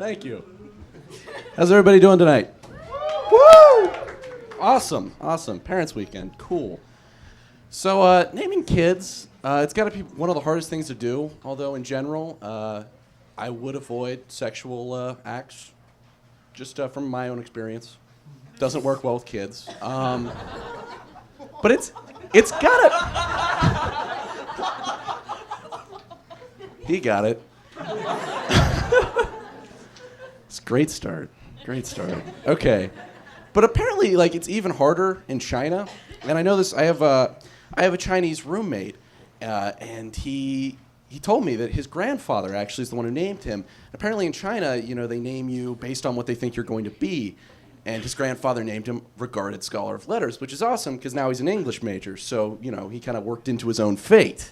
Thank you. How's everybody doing tonight? Woo! Awesome. Parents' weekend. Cool. So, naming kids, it's got to be one of the hardest things to do, although in general, I would avoid sexual acts, just from my own experience. Doesn't work well with kids. But it's got it. He got it. It's a great start. Okay. But apparently, like, it's even harder in China. And I know this, I have a Chinese roommate, and he told me that his grandfather actually is the one who named him. Apparently in China, they name you based on what they think you're going to be. And his grandfather named him Regarded Scholar of Letters, which is awesome because now he's an English major. So, he kind of worked into his own fate.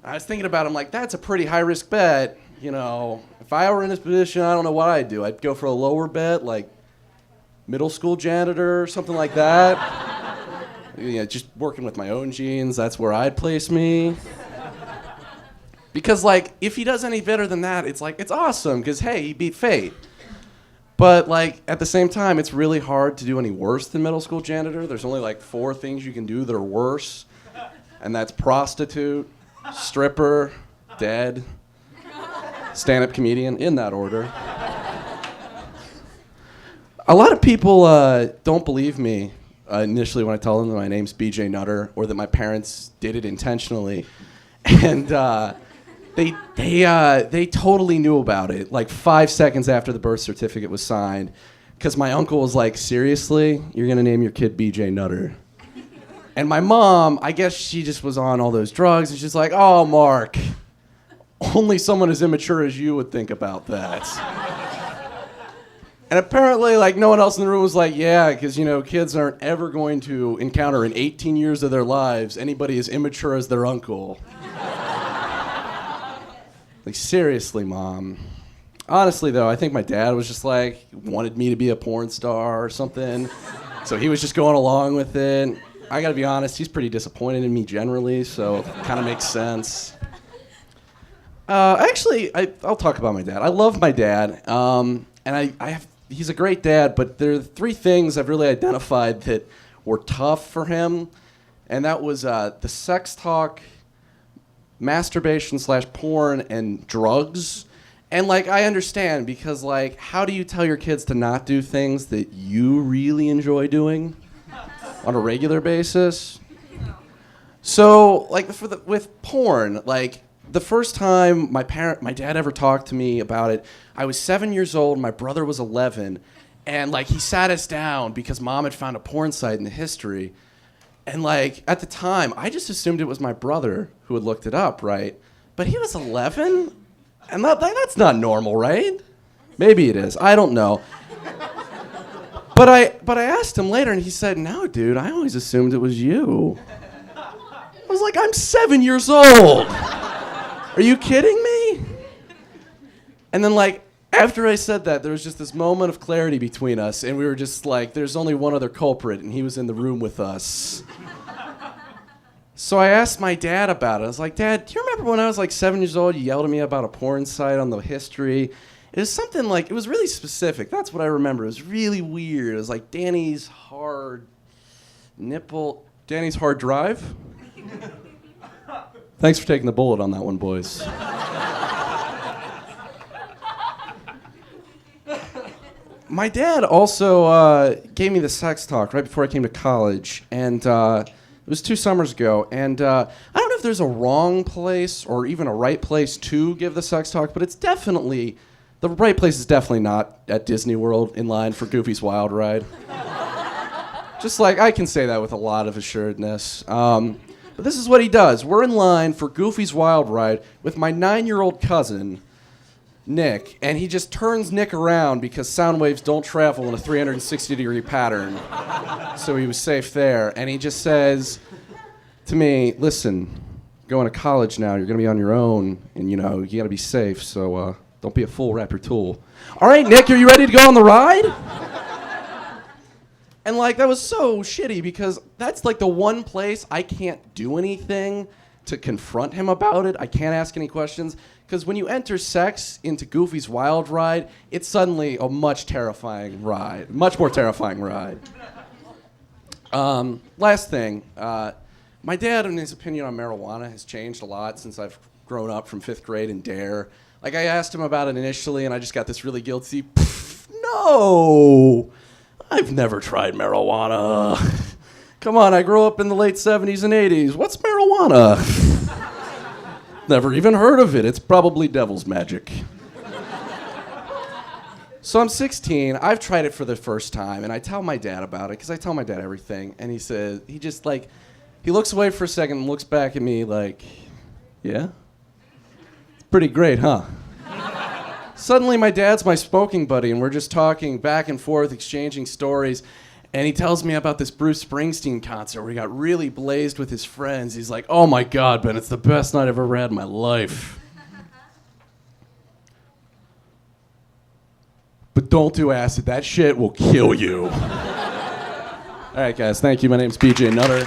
I was thinking about him like, that's a pretty high-risk bet. If I were in this position, I don't know what I'd do. I'd go for a lower bet, like middle school janitor or something like that. Just working with my own genes, that's where I'd place me. Because, like, if he does any better than that, it's like, it's awesome, because, hey, he beat fate. But, like, at the same time, it's really hard to do any worse than middle school janitor. There's only, like, 4 things you can do that are worse. And that's prostitute, stripper, dead, stand-up comedian, in that order. A lot of people don't believe me initially when I tell them that my name's BJ Nutter or that my parents did it intentionally. And they totally knew about it, like 5 seconds after the birth certificate was signed, because my uncle was like, seriously, you're going to name your kid BJ Nutter? And my mom, I guess she just was on all those drugs, and she's like, oh, Mark, only someone as immature as you would think about that. And apparently, like, no one else in the room was like, yeah, because, kids aren't ever going to encounter in 18 years of their lives anybody as immature as their uncle. Like, seriously, Mom. Honestly, though, I think my dad was just like, wanted me to be a porn star or something. So he was just going along with it. I gotta be honest, he's pretty disappointed in me generally, so it kind of makes sense. Actually, I'll talk about my dad. I love my dad, and he's a great dad, but there are 3 things I've really identified that were tough for him, and that was the sex talk, masturbation / porn, and drugs. And, like, I understand, because, like, how do you tell your kids to not do things that you really enjoy doing on a regular basis? So, like, with porn, like, the first time my dad ever talked to me about it, I was 7 years old, my brother was 11, and, like, he sat us down because Mom had found a porn site in the history. And, like, at the time, I just assumed it was my brother who had looked it up, right? But he was 11? And that's not normal, right? Maybe it is. I don't know. But I asked him later, and he said, no, dude, I always assumed it was you. I was like, I'm 7 years old. Are you kidding me? And then, like, after I said that, there was just this moment of clarity between us, and we were just like, there's only one other culprit, and he was in the room with us. So I asked my dad about it. I was like, Dad, do you remember when I was like 7 years old, you yelled at me about a porn site on the history? It was something like, it was really specific. That's what I remember. It was really weird. It was like Danny's hard drive. Thanks for taking the bullet on that one, boys. My dad also gave me the sex talk right before I came to college, and it was 2 summers ago, and I don't know if there's a wrong place or even a right place to give the sex talk, but the right place is definitely not at Disney World in line for Goofy's Wild Ride. Just like, I can say that with a lot of assuredness. But this is what he does. We're in line for Goofy's Wild Ride with my 9-year-old cousin, Nick, and he just turns Nick around because sound waves don't travel in a 360-degree pattern. So he was safe there. And he just says to me, listen, going to college now, you're going to be on your own, and, you got to be safe, so don't be a fool, wrap your tool. All right, Nick, are you ready to go on the ride? And, like, that was so shitty because that's, like, the one place I can't do anything to confront him about it. I can't ask any questions. Because when you enter sex into Goofy's Wild Ride, it's suddenly a much more terrifying ride. Last thing, my dad, in his opinion on marijuana, has changed a lot since I've grown up from 5th grade in DARE. Like, I asked him about it initially, and I just got this really guilty, no, I've never tried marijuana. Come on, I grew up in the late 70s and 80s. What's marijuana? Never even heard of it. It's probably devil's magic. So I'm 16. I've tried it for the first time, and I tell my dad about it, because I tell my dad everything. And he says, he looks away for a second and looks back at me like, yeah? It's pretty great, huh? Suddenly, my dad's my smoking buddy, and we're just talking back and forth, exchanging stories. And he tells me about this Bruce Springsteen concert where he got really blazed with his friends. He's like, oh my God, Ben, it's the best night I've ever had in my life. But don't do acid. That shit will kill you. All right, guys, thank you. My name's BJ Nutter.